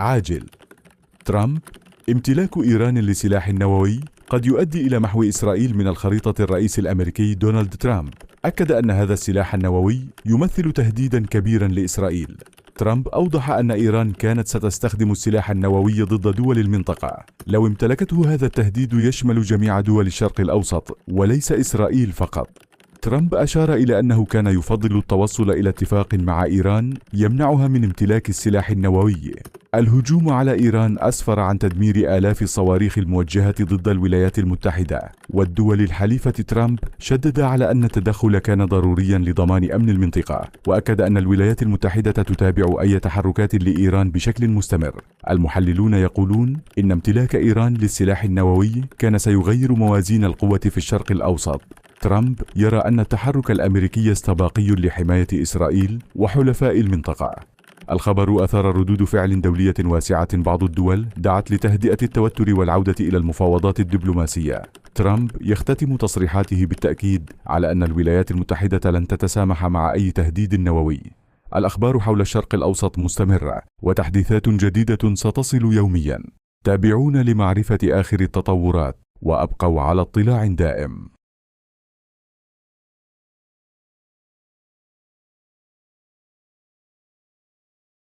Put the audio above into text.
عاجل. ترامب: امتلاك إيران لسلاح نووي قد يؤدي إلى محو إسرائيل من الخريطة. الرئيس الأمريكي دونالد ترامب أكد أن هذا السلاح النووي يمثل تهديدا كبيرا لإسرائيل. ترامب أوضح أن إيران كانت ستستخدم السلاح النووي ضد دول المنطقة لو امتلكته. هذا التهديد يشمل جميع دول الشرق الأوسط وليس إسرائيل فقط. ترامب أشار إلى أنه كان يفضل التوصل إلى اتفاق مع إيران يمنعها من امتلاك السلاح النووي. الهجوم على إيران أسفر عن تدمير آلاف الصواريخ الموجهة ضد الولايات المتحدة والدول الحليفة. ترامب شدد على أن التدخل كان ضروريا لضمان أمن المنطقة، وأكد أن الولايات المتحدة تتابع أي تحركات لإيران بشكل مستمر. المحللون يقولون إن امتلاك إيران للسلاح النووي كان سيغير موازين القوة في الشرق الأوسط. ترامب يرى أن التحرك الأمريكي استباقي لحماية إسرائيل وحلفاء المنطقة. الخبر أثار ردود فعل دولية واسعة. بعض الدول دعت لتهدئة التوتر والعودة إلى المفاوضات الدبلوماسية. ترامب يختتم تصريحاته بالتأكيد على أن الولايات المتحدة لن تتسامح مع أي تهديد نووي. الأخبار حول الشرق الأوسط مستمرة، وتحديثات جديدة ستصل يوميا. تابعونا لمعرفة آخر التطورات، وأبقوا على اطلاع دائم.